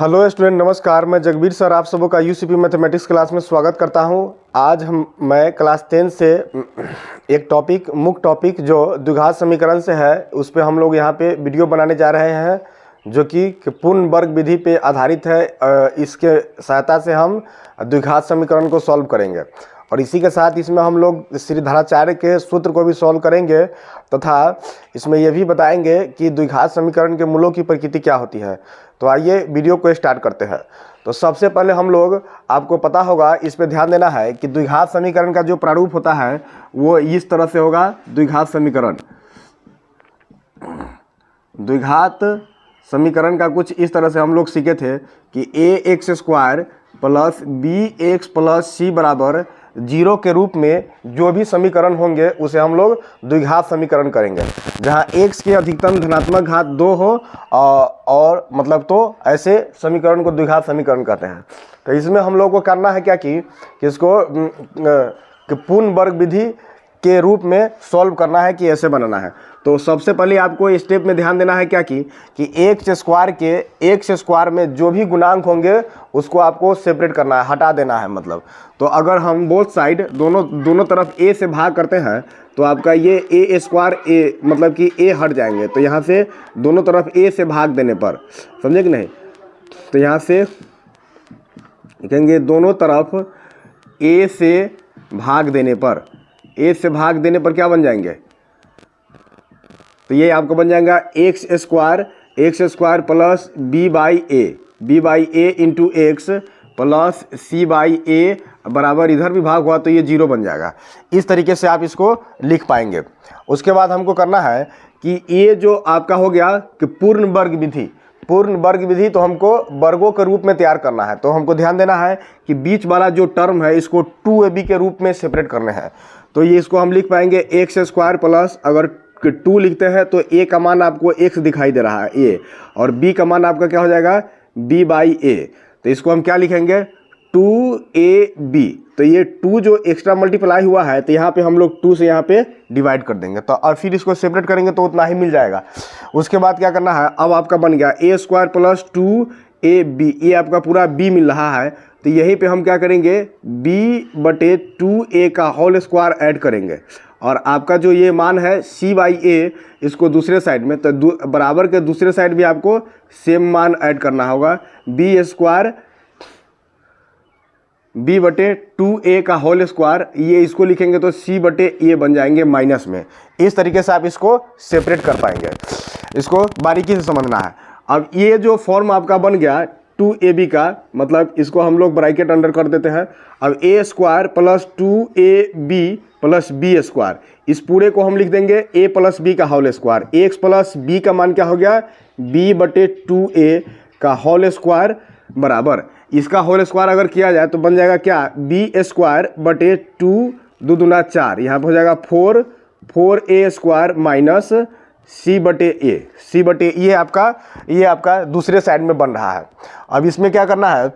Hello student, नमस्कार। मैं Jagbir sir आप सबों का यूसीपी मैथमेटिक्स क्लास में स्वागत करता हूं। आज मैं क्लास 10 से एक मुख्य टॉपिक जो द्विघात समीकरण से है उस पे हम लोग यहाँ पे वीडियो बनाने जा रहे हैं, जो कि पूर्ण वर्ग विधि पे आधारित है। इसके सहायता से हम द्विघात समीकरण को सॉल्व करेंगे और इसी के साथ इसमें हम लोग श्रीधराचार्य के सूत्र को भी सॉल्व करेंगे तथा इसमें यह भी बताएंगे कि द्विघात समीकरण के मूलों की प्रकृति क्या होती है। तो आइए वीडियो को स्टार्ट करते हैं। तो सबसे पहले हम लोग, आपको पता होगा, इस पे ध्यान देना है कि द्विघात समीकरण का जो प्रारूप होता है वो इस तरह से होगा। द्विघात समीकरण का कुछ इस तरह से हम लोग सीखे थे कि ax² प्लस bx प्लस सी बराबर 0 के रूप में जो भी समीकरण होंगे उसे हम लोग द्विघात समीकरण करेंगे, जहां x के अधिकतम धनात्मक घात 2 हो और मतलब तो ऐसे समीकरण को द्विघात समीकरण कहते हैं। तो इसमें हम लोग को करना है क्या कि इसको पूर्ण वर्ग विधि के रूप में सॉल्व करना है, कि ऐसे बनाना है। तो सबसे पहले आपको स्टेप में ध्यान देना है क्या कि एक्स स्क्वायर में जो भी गुणांक होंगे उसको आपको सेपरेट करना है, हटा देना है। मतलब तो अगर हम बोथ साइड दोनों तरफ a से भाग करते हैं तो आपका ये a² मतलब कि a हट जाएंगे। तो यहाँ से दोनों तरफ a से भाग देने पर, समझे कि नहीं, तो यहाँ से लिखेंगे दोनों तरफ a से भाग देने पर, क्या बन जाएंगे, तो ये आपको बन जाएगा x² plus b by a into x plus c by a बराबर, इधर भी भाग हुआ तो ये 0 बन जाएगा। इस तरीके से आप इसको लिख पाएंगे। उसके बाद हमको करना है कि ये जो आपका हो गया कि पूर्ण वर्ग विधि, तो हमको वर्गों के रूप में तैयार करना है। तो हमको ध्यान देना है कि बीच वाला जो टर्म है इसको 2ab के रूप में सेपरेट करने हैं। तो ये इसको हम लिख पाएंगे x² प्लस, अगर 2 लिखते हैं तो a का मान आपको x दिखाई दे रहा है a, और b का मान आपका क्या हो जाएगा b बाई a। तो इसको हम क्या लिखेंगे 2ab। तो ये 2 जो एक्स्ट्रा मल्टीप्लाई हुआ है तो यहाँ पे हम लोग 2 से यहाँ पे डिवाइड कर देंगे, तो और फिर इसको सेपरेट करेंगे तो उतना ही मिल जाएगा। उसके बाद क्या करना है, अब आपका बन गया a² प्लस 2ab, ये आपका पूरा b मिल रहा है। तो यहीं पे हम क्या करेंगे b/2a का होल स्क्वायर ऐड करेंगे, और आपका जो ये मान है c बाई ए, इसको दूसरे साइड में, तो बराबर के दूसरे साइड भी आपको सेम मान ऐड करना होगा। b/2a का होल स्क्वायर, ये इसको लिखेंगे तो c/a बन जाएंगे माइनस में। इस तरीके से आप इसको सेपरेट कर पाएंगे। इसको बारीकी से समझना है। अब ये जो फॉर्म आपका बन गया 2ab का, मतलब इसको हम लोग ब्रैकेट अंडर कर देते हैं। अब a² plus 2ab plus b², इस पूरे को हम लिख देंगे a प्लस b का whole square. x plus b का मान क्या हो गया b/2a का होल स्क्वायर बराबर, इसका होल स्क्वायर अगर किया जाए तो बन जाएगा क्या b²/2 2 दूना 4, यहाँ पर हो जाएगा 4a² माइनस c/a। ये आपका दूसरे साइड में बन रहा है। अब इसमें क्या करना है,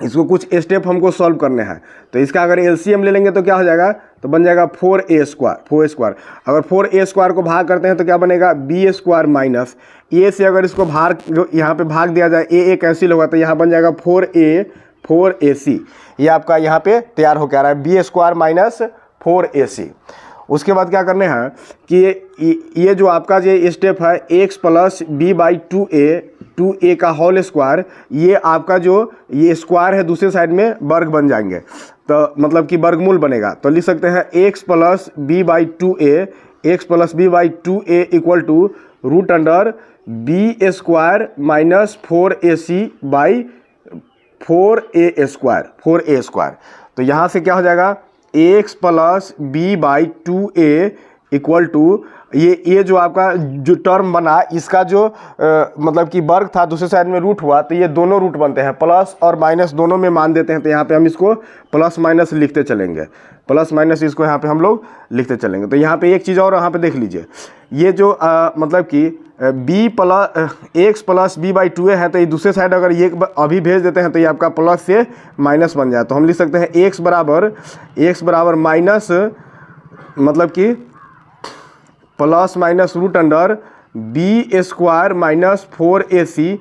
इसको कुछ स्टेप हमको सॉल्व करने हैं। तो इसका अगर एलसीएम ले लेंगे तो क्या हो जाएगा, तो बन जाएगा 4a²। अगर 4a² को भाग करते हैं तो क्या बनेगा b² माइनस a से, अगर इसको यहाँ पे भाग दिया जाए a कैंसिल होगा तो यहाँ बन जाएगा 4ac। ये आपका यहाँ पे तैयार होकर आ रहा है b² माइनस 4ac। उसके बाद क्या करने हैं कि ये जो आपका जो स्टेप है x प्लस b/2a का होल स्क्वायर, ये आपका जो ये स्क्वायर है दूसरे साइड में वर्ग बन जाएंगे, तो मतलब कि वर्गमूल बनेगा। तो लिख सकते हैं x plus b/2a equal to root under b² minus 4ac by 4a²। तो यहाँ से क्या हो जाएगा x plus b/2a equal to ये जो आपका जो टर्म बना, इसका जो मतलब कि वर्ग था दूसरे साइड में रूट हुआ, तो ये दोनों रूट बनते हैं, प्लस और माइनस दोनों में मान देते हैं। तो यहाँ पे हम इसको प्लस माइनस लिखते चलेंगे, प्लस माइनस इसको यहाँ पे हम लोग लिखते चलेंगे। तो यहाँ पे एक चीज़ और यहाँ पे देख लीजिए, ये जो मतलब कि x प्लस b/2a है, तो ये दूसरे साइड अगर ये अभी भेज देते हैं तो ये आपका प्लस से माइनस बन जाए। तो हम लिख सकते हैं x बराबर माइनस, मतलब कि plus minus root under b² minus 4ac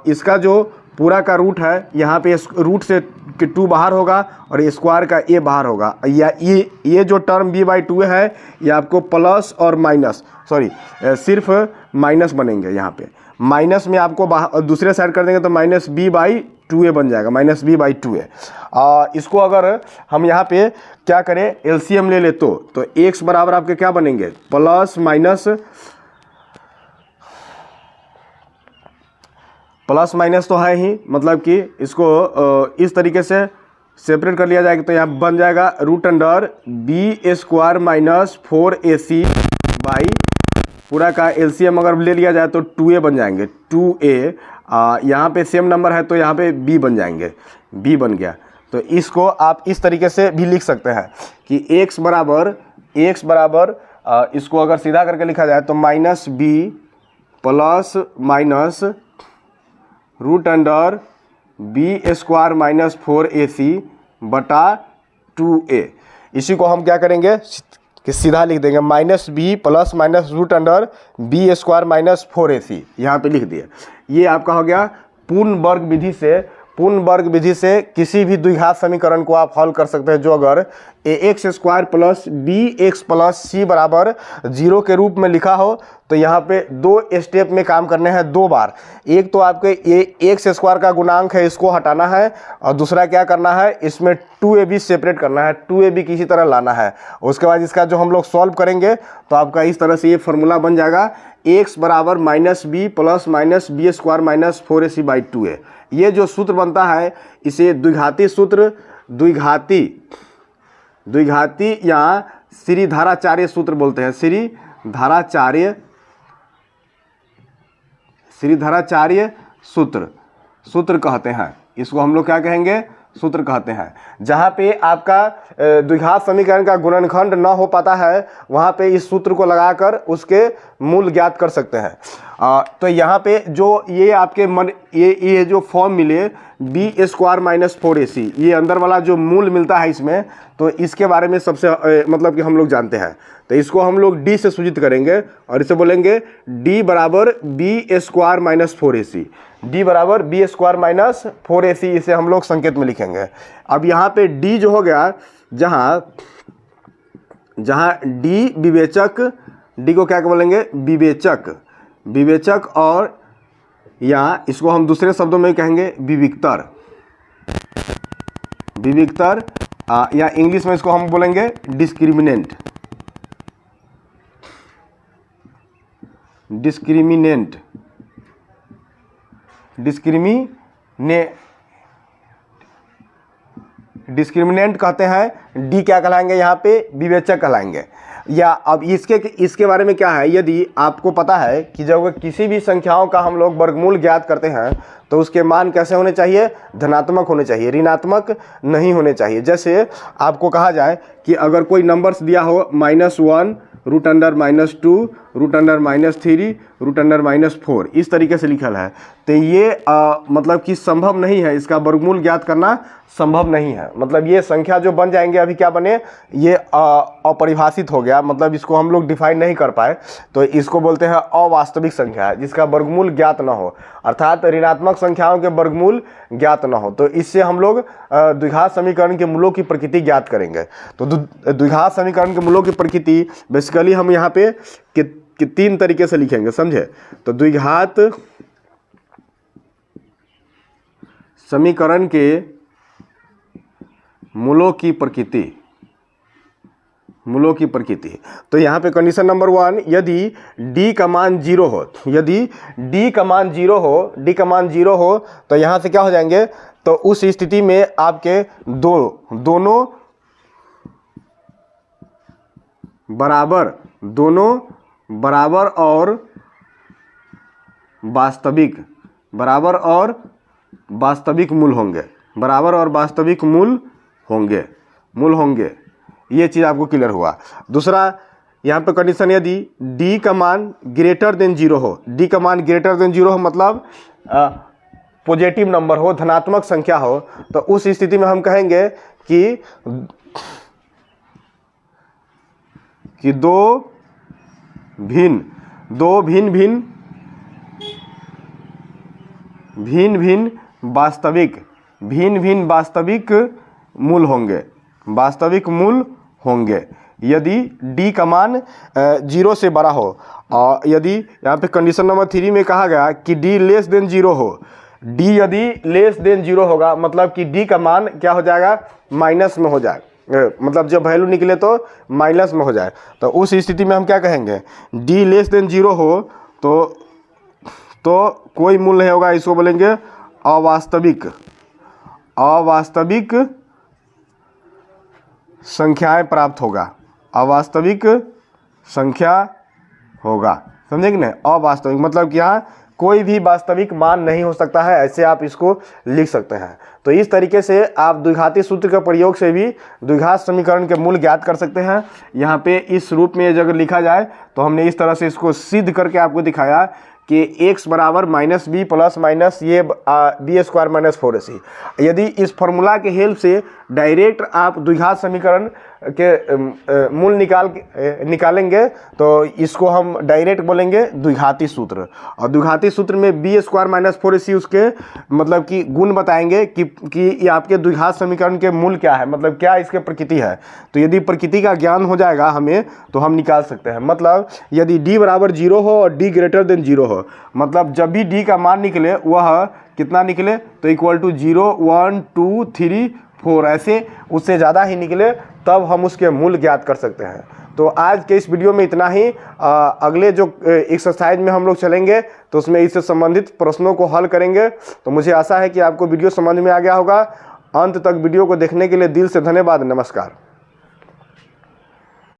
इसका जो पूरा का रूट है यहाँ पे रूट से 2 बाहर होगा और स्क्वायर का a बाहर होगा, या ये जो टर्म b/2 है ये आपको प्लस और माइनस सिर्फ माइनस बनेंगे। यहाँ पे माइनस में आपको दूसरे साइड कर देंगे तो -b/2a बन जाएगा, -b/2a। इसको अगर हम यहाँ पे क्या करें, एलसीएम ले ले तो x बराबर आपके क्या बनेंगे, प्लस माइनस तो है ही, मतलब कि इसको इस तरीके से सेपरेट कर लिया जाएगा तो यहाँ बन जाएगा √b² - 4ac बाई पूरा का एलसीएम अगर ले लिया जाए तो 2a बन जाएंगे, 2a। यहाँ पे सेम नंबर है तो यहाँ पे b बन जाएंगे, b बन गया। तो इसको आप इस तरीके से भी लिख सकते हैं कि x बराबर इसको अगर सीधा करके लिखा जाए तो -b plus minus √b² - 4ac बटा 2a। इसी को हम क्या करेंगे कि सीधा लिख देंगे -b plus minus √b² - 4ac, यहाँ पे लिख दिए। ये आपका हो गया पूर्ण वर्ग विधि से किसी भी द्विघात समीकरण को आप हल कर सकते हैं, जो अगर ax² plus bx plus c बराबर 0 के रूप में लिखा हो तो यहाँ पे 2 स्टेप में काम करने हैं, 2 बार। एक तो आपके ये x² का गुणांक है, इसको हटाना है, और दूसरा क्या करना है, इसमें 2ab सेपरेट करना है, 2ab किसी तरह लाना है। उसके बाद इसका जो हम लोग सॉल्व करेंगे तो आपका इस तरह से ये फॉर्मूला बन जाएगा, x बराबर -b plus minus b² - 4ac/2a। ये जो सूत्र बनता है इसे द्विघाती सूत्र, द्विघाती या श्रीधाराचार्य सूत्र बोलते हैं, श्रीधाराचार्य सूत्र कहते हैं। इसको हम लोग क्या कहेंगे, सूत्र कहते हैं। जहाँ पे आपका द्विघात समीकरण का गुणनखंड न हो पाता है वहाँ पे इस सूत्र को लगाकर उसके मूल ज्ञात कर सकते हैं। तो यहाँ पे जो ये आपके ये जो फॉर्म मिले b² - 4ac, ये अंदर वाला जो मूल मिलता है इसमें, तो इसके बारे में सबसे मतलब कि हम लोग जानते हैं। तो इसको हम लोग d से सूचित करेंगे और इसे बोलेंगे d बराबर b² - 4ac, d बराबर b² - 4ac, इसे हम लोग संकेत में लिखेंगे। अब यहाँ पे d जो हो गया, जहाँ d विवेचक, d को क्या बोलेंगे, विवेचक और या इसको हम दूसरे शब्दों में कहेंगे विविक्तर, या इंग्लिश में इसको हम बोलेंगे डिस्क्रिमिनेंट, डिस्क्रिमिनेंट कहते हैं। डी क्या कहलाएंगे, यहाँ पे विवेचक कहलाएंगे। या अब इसके बारे में क्या है, यदि आपको पता है कि जब किसी भी संख्याओं का हम लोग वर्गमूल ज्ञात करते हैं तो उसके मान कैसे होने चाहिए, धनात्मक होने चाहिए, ऋणात्मक नहीं होने चाहिए। जैसे आपको कहा जाए कि अगर कोई नंबर्स दिया हो -1 √-2 √-3 √-4, इस तरीके से लिखल है, तो ये मतलब कि संभव नहीं है, इसका वर्गमूल ज्ञात करना संभव नहीं है। मतलब ये संख्या जो बन जाएंगे अभी क्या बने, ये अपरिभाषित हो गया, मतलब इसको हम लोग डिफाइन नहीं कर पाए, तो इसको बोलते हैं अवास्तविक संख्या जिसका वर्गमूल ज्ञात न हो, अर्थात ऋणात्मक संख्याओं के वर्गमूल ज्ञात न हो। तो इससे हम लोग द्विघात समीकरण के मूलों की प्रकृति ज्ञात करेंगे। तो द्विघात समीकरण के मूलों की प्रकृति बेसिकली हम यहाँ पे कि 3 तरीके से लिखेंगे, समझे। तो द्विघात समीकरण के मूलों की प्रकृति, तो यहाँ पे कंडीशन नंबर 1, यदि d का मान 0 हो, d का मान 0 हो तो यहाँ से क्या हो जाएंगे, तो उस स्थिति में आपके दोनों बराबर और वास्तविक मूल होंगे, ये चीज़ आपको क्लियर हुआ। दूसरा यहाँ पे कंडीशन, यदि d का मान ग्रेटर देन 0 हो, d का मान ग्रेटर देन 0 हो मतलब पॉजिटिव नंबर हो, धनात्मक संख्या हो, तो उस स्थिति में हम कहेंगे कि दो भिन्न भिन्न भिन्न वास्तविक मूल होंगे यदि d का मान 0 से बड़ा हो। और यदि यहाँ पे कंडीशन नंबर 3 में कहा गया कि d लेस देन 0 हो, d यदि लेस देन 0 होगा मतलब कि d का मान क्या हो जाएगा, माइनस में हो जाए, मतलब जब वैल्यू निकले तो माइनस में हो जाए। तो उस स्थिति में हम क्या कहेंगे, d लेस देन 0 हो तो कोई मूल नहीं होगा, इसको बोलेंगे अवास्तविक संख्याएं प्राप्त होगा, अवास्तविक संख्या होगा, समझे कि नहीं। अवास्तविक मतलब कि यहाँ कोई भी वास्तविक मान नहीं हो सकता है, ऐसे आप इसको लिख सकते हैं। तो इस तरीके से आप द्विघाती सूत्र के प्रयोग से भी द्विघात समीकरण के मूल ज्ञात कर सकते हैं। यहाँ पे इस रूप में अगर लिखा जाए तो हमने इस तरह से इसको सिद्ध करके आपको दिखाया कि x बराबर माइनस बी प्लस माइनस ये बी स्क्वायर माइनस 4ac। यदि इस फॉर्मूला के हेल्प से डायरेक्ट आप द्विघात समीकरण के मूल निकालेंगे तो इसको हम डायरेक्ट बोलेंगे द्विघाती सूत्र। और द्विघाती सूत्र में बी स्क्वायर माइनस 4ac उसके मतलब कि गुण बताएंगे कि ये आपके द्विघात समीकरण के मूल क्या है, मतलब क्या इसके प्रकृति है। तो यदि प्रकृति का ज्ञान हो जाएगा हमें तो हम निकाल सकते हैं। मतलब यदि d बराबर 0 हो और d ग्रेटर देन 0 हो, मतलब जब भी d का मान निकले वह कितना निकले तो इक्वल टू 0 1 2 3 4 ऐसे उससे ज़्यादा ही निकले तब हम उसके मूल ज्ञात कर सकते हैं। तो आज के इस वीडियो में इतना ही। अगले जो एक्सरसाइज में हम लोग चलेंगे तो उसमें इससे संबंधित प्रश्नों को हल करेंगे। तो मुझे आशा है कि आपको वीडियो समझ में आ गया होगा। अंत तक वीडियो को देखने के लिए दिल से धन्यवाद। नमस्कार।